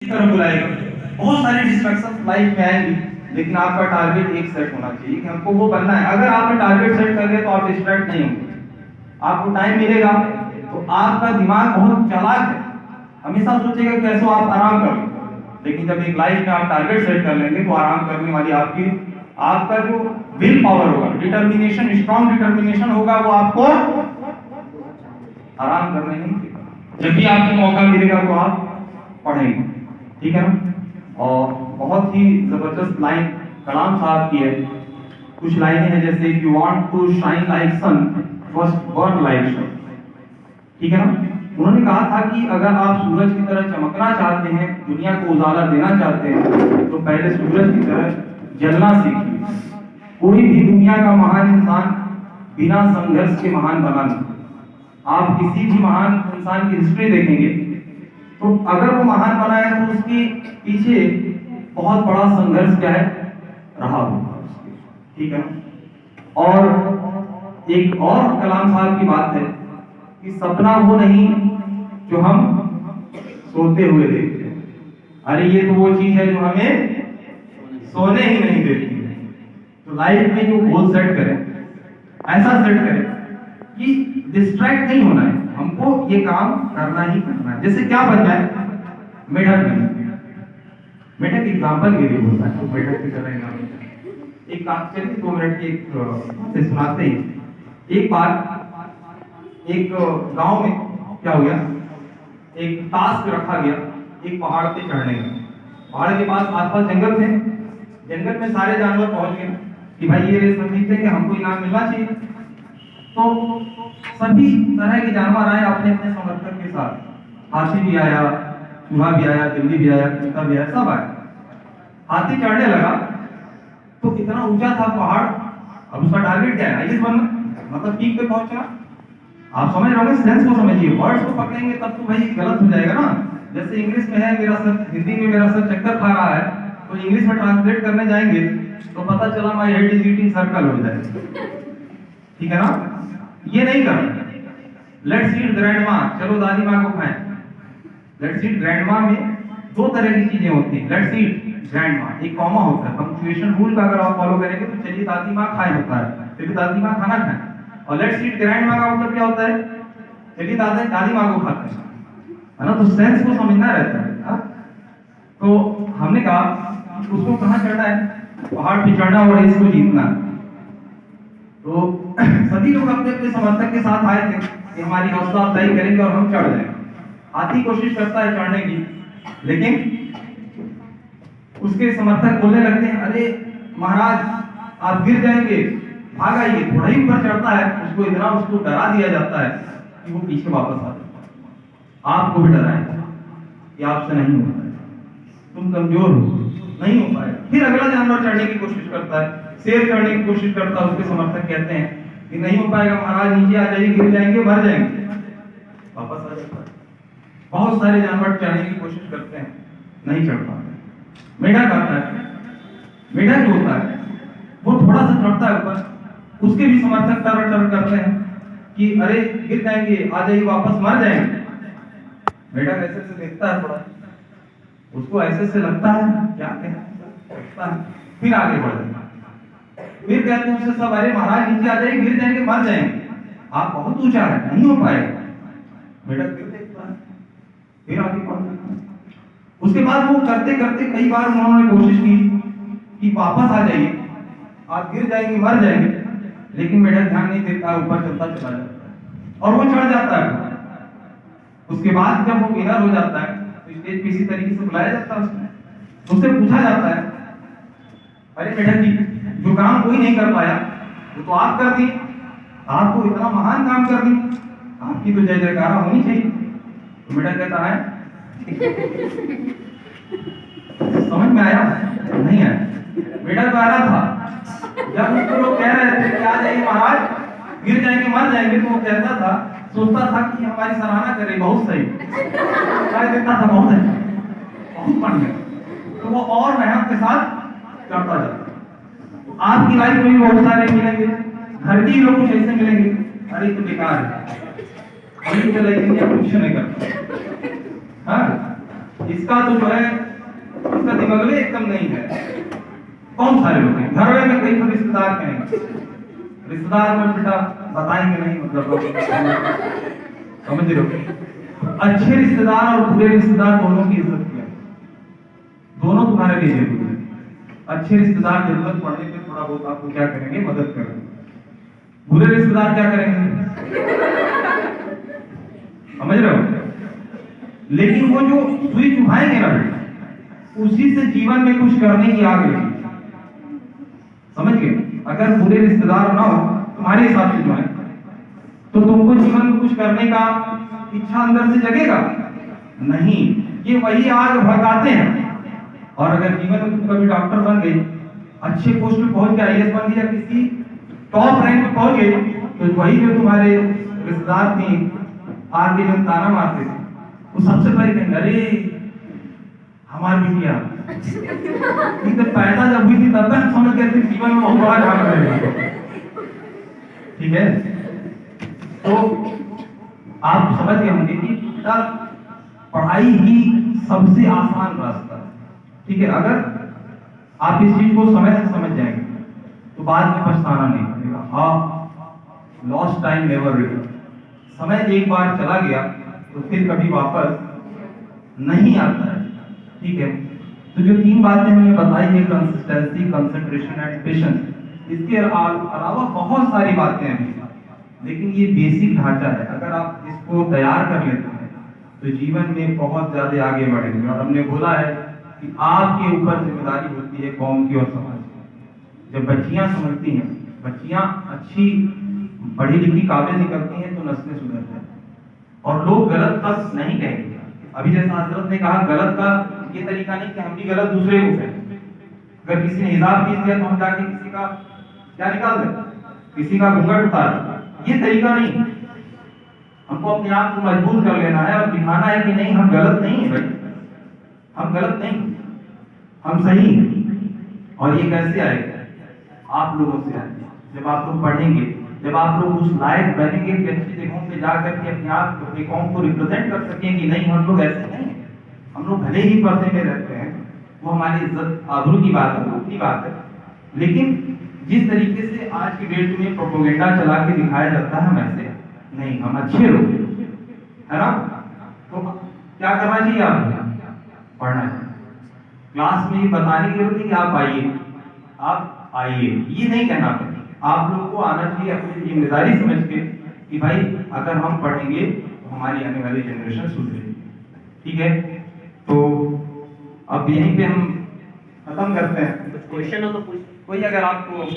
तरफ बुलाएगा। बहुत सारे डिस्ट्रैक्शन लाइफ में आएंगी, लेकिन आपका टारगेट एक सेट होना चाहिए कि हमको वो बनना है। अगर आपने टारगेट सेट कर लिया तो आप डिस्ट्रैक्ट नहीं होंगे, आपको टाइम मिलेगा। तो आपका दिमाग बहुत चालाक है, हमेशा सोचेगा कैसे आप आराम कर लो। लेकिन जब एक लाइफ में आप टारगेट सेट कर लेंगे तो आराम करने वाली आपका जो विल पावर होगा, डिटर्मिनेशन, स्ट्रॉन्ग डिटर्मिनेशन होगा, वो आपको आराम करने नहीं देगा। जब भी आपको मौका मिलेगा तो आप पढ़ेंगे, ठीक है ना। और बहुत ही जबरदस्त लाइन कलाम साहब की है। कुछ लाइनें हैं जैसे you want to shine like sun first burn like sun, ठीक है ना। उन्होंने कहा था कि अगर आप सूरज की तरह चमकना चाहते हैं, दुनिया को उजाला देना चाहते हैं, तो पहले सूरज की तरह जलना सीखिए। कोई भी दुनिया का महान इंसान बिना संघर्ष के महान बना नहीं। आप किसी भी महान इंसान की हिस्ट्री देखेंगे तो अगर वो महान बना है तो उसके पीछे बहुत बड़ा संघर्ष क्या है रहा होगा, ठीक है ना। और एक और कलाम साहब की बात है कि सपना वो नहीं जो हम सोते हुए देखते हैं। अरे ये तो वो चीज है जो हमें सोने ही नहीं देती है। तो लाइफ में जो गोल सेट करें, ऐसा सेट करें कि डिस्ट्रैक्ट नहीं होना है, हमको ये काम करना ही करना है। जैसे क्या बन जाए, मेढक एग्जाम्पल के लिए बोलता है, तो मेढक की तरह एक काम चलिए 2 मिनट की एक से सुनाते ही। एक बार एक गांव में क्या हो गया, एक टास्क रखा गया, एक पहाड़ पे चढ़ने का। पहाड़ के पास आसपास जंगल थे, जंगल में सारे जानवर पहुंच गए कि भाई ये रेस हम जीते हैं, हमको इनाम मिलना चाहिए। तो सभी तरह के जानवर आए अपने अपने समर्थक के साथ। हाथी भी आया, चूहा भी आया, बिल्ली भी आया, कुत्ता भी आया, सब आए। हाथी चढ़ने लगा तो कितना ऊंचा था पहाड़, अब उसका टारगेट क्या है, आईएएस बनना, मतलब पीक पे पहुंचना। आप समझ रहे होंगे, सेंस को समझिए। वर्ड्स को पकड़ेंगे तब तो भाई गलत हो जाएगा ना। जैसे इंग्लिश में है मेरा सर, हिंदी में मेरा सर चक्कर खा रहा है, तो इंग्लिश में ट्रांसलेट करने जाएंगे तो पता चला my head is eating circle हो जाएगा, ठीक है ना। ये नहीं करना। लेट्स ईट ग्रैंडमा, चलो दादी माँ को खाएं। लेट्स ईट ग्रैंडमा में 2 तरह की चीजें होती हैं। लेट्स ईट ग्रैंडमा, एक कॉमा होता है, पंक्चुएशन रूल का अगर आप फॉलो करेंगे तो चलिए दादी माँ खाए होता है, चलिए दादी माँ खाना खाएं। और लेट्स ईट ग्रैंडमा का मतलब क्या होता है, चलिए दादी माँ को खाते हैं, है ना। तो सेंस को समझना रहता है, हा? तो हमने कहा उसको कहाँ चढ़ना है, पहाड़ पे चढ़ना और इसको जीतना। तो सभी लोग अपने अपने समर्थक के साथ आए थे कि हमारी हौसला अफजाई करेंगे और हम चढ़ जाएंगे। हाथी कोशिश करता है चढ़ने की, लेकिन उसके समर्थक बोलने लगते हैं, अरे महाराज आप गिर जाएंगे, भाग आइए। थोड़ा ही ऊपर चढ़ता है, उसको डरा दिया जाता है कि वो पीछे वापस आ जाता है। आपको भी डराएगा कि आपसे नहीं होता है, तुम कमजोर हो, नहीं हो पाएगा। फिर अगला जानवर चढ़ने की कोशिश करता है, शेर चढ़ने की कोशिश करता है, उसके समर्थक कहते हैं कि नहीं हो पाएगा महाराज, नीचे आ जाइए, गिर जाएंगे, मर जाएंगे, वापस आ जाता है। बहुत सारे जानवर चढ़ने की कोशिश करते हैं, नहीं चढ़ पाते। मेढक आता है, मेढक जो होता है वो थोड़ा सा चढ़ता है ऊपर, उसके भी समर्थक टर करते हैं कि अरे गिर जाएंगे, आ जाइए, वापस मर जाएंगे। मेढक ऐसे से देखता है, थोड़ा उसको ऐसे से लगता है क्या कहता है, फिर आगे बढ़ जाता है। फिर कहते हैं उससे सब, अरे महाराज नीचे आ जाइए, गिर जाएंगे, मर जाएंगे, आप बहुत ऊंचा है, नहीं हो पाएगा। मेढक फिर देखता है, फिर आगे बढ़ जाता है। उसके बाद वो करते करते कई बार उन्होंने कोशिश की कि वापस आ जाइए, आप गिर जाएंगे, मर जाएंगे, लेकिन मेढक ध्यान नहीं देता, ऊपर चलता चला जाता है और वो चढ़ जाता है। उसके बाद जब वो विनर हो जाता है तो स्टेज पे इसी तरीके से बुलाया जाता है, उससे पूछा जाता है, अरे मेढक जी, जो काम कोई नहीं कर पाया वो तो आप कर दी, आप तो इतना महान काम कर दी, आपकी तो जय जयकारा होनी चाहिए। तो मेढक कहता है समझ में आया नहीं आया? मेढक आ रहा था, जब उसको लोग कह रहे थे कि आ जाइए महाराज, गिर जाएंगे, मर जाएंगे, तो वो कहता था, सोचता था कि हमारी सराहना करे, बहुत सही, देता था, बहुत अच्छा, बहुत बढ़िया। तो वो और मेहनत के साथ करता जाता। आपकी लाइफ में भी बहुत सारे मिलेंगे, घर के लोग कुछ ऐसे मिलेंगे, अरे तो बेकार है, अभी तो कुछ नहीं करता, हाँ इसका तो जो है इसका दिमाग में एकदम नहीं है। कौन सारे लोग हैं घर में कई तो रिश्तेदार कहेंगे, रिश्तेदार में बेटा बताएंगे नहीं, मतलब समझ रहे हो। अच्छे रिश्तेदार और बुरे रिश्तेदार दोनों की इज्जत किया, दोनों तुम्हारे लिए जरूरी है। अच्छे रिश्तेदार जरूरत पड़ने पे थोड़ा बहुत आपको क्या करेंगे, मदद करेंगे। बुरे रिश्तेदार क्या करेंगे, समझ रहे हो। लेकिन वो जो सुई चुभाएंगे ना बेटा, उसी से जीवन में कुछ करने की आग लगी, समझ गए। अगर बुरे रिश्तेदार ना हो तुम्हारे हिसाब से जो है, तो तुमको जीवन में कुछ करने का इच्छा अंदर से जगेगा नहीं। ये वही आग भड़काते हैं। और अगर जीवन में तुम कभी डॉक्टर बन गए, अच्छे पोस्ट पे पहुंच गए, आईएएस बन गया, किसी टॉप रैंक पे पहुंच गए, तो वही जो तुम्हारे रिश्तेदार थे आगे जो ताना मारते थे, वो सबसे पहले कहेंगे अरे हमारी बिटिया तो पैदा जब हुई थी तब तक समझ गए थे जीवन में बहुत बड़ा काम करेगा। ठीक है, तो आप समझ गए होंगे कि पढ़ाई ही सबसे आसान रास्ता है। ठीक है, अगर आप इस चीज को समय से समझ जाएंगे तो बाद में पछताना नहीं पड़ेगा। हाँ, लॉस्ट टाइम नेवर रिटर्न। समय एक बार चला गया तो फिर कभी वापस नहीं आता है। ठीक है, तो जो 3 बातें हमने बताई है, कंसिस्टेंसी, कंसंट्रेशन एंड पेशेंस, इसके अलावा बहुत सारी बातें हैं, लेकिन ये बेसिक ढांचा है। अगर आप इसको तैयार कर लेते हैं तो जीवन में बहुत ज्यादा आगे बढ़ेंगे। और हमने बोला है कि आपके ऊपर जिम्मेदारी होती है कौम की और समाज की। जब बच्चियां समझती हैं, बच्चियां अच्छी पढ़ी लिखी काबिल निकलती हैं तो नस्लें सुधरती हैं और लोग गलत तक नहीं कहेंगे। अभी जैसा हजरत ने कहा, गलत का ये तरीका नहीं कि हम भी गलत दूसरे को कहें। अगर किसी ने हिसाब पीस दिया तो हम जाके किसी का क्या निकाल दें, किसी का घूंघट उतार, ये तरीका नहीं। हमको अपने आप को मजबूर कर लेना है और दिखाना है कि नहीं हम गलत नहीं है भाई, हम गलत नहीं, हम सही हैं। और ये कैसे आएगा, आप लोगों से आएगा। जब आप लोग पढ़ेंगे, जब आप लोग उस लायक बनेंगे कि अच्छी जगहों पे जाकर के अपने आप अपने कौम को रिप्रेजेंट कर सकें कि नहीं हम लोग ऐसे नहीं हैं, हम लोग भले ही पर्दे में रहते हैं, वो हमारी इज्जत आबरू की बात है, अपनी बात है। लेकिन जिस तरीके से आज की डेट में प्रोपेगेंडा चला के दिखाया जाता है, वैसे नहीं, हम अच्छे लोग है ना। तो क्या करना चाहिए, आप पढ़ना चाहिए। क्लास में बताने की जरूरत नहीं कि आप आइए, आप आइए, ये नहीं कहना पड़ेगा। आप लोग को आना चाहिए अपनी जिम्मेदारी समझ के कि भाई अगर हम पढ़ेंगे तो हमारी आने वाली जनरेशन सुधरेगी। ठीक है, तो अब यहीं पे हम खत्म करते हैं। क्वेश्चन हो तो कोई अगर आपको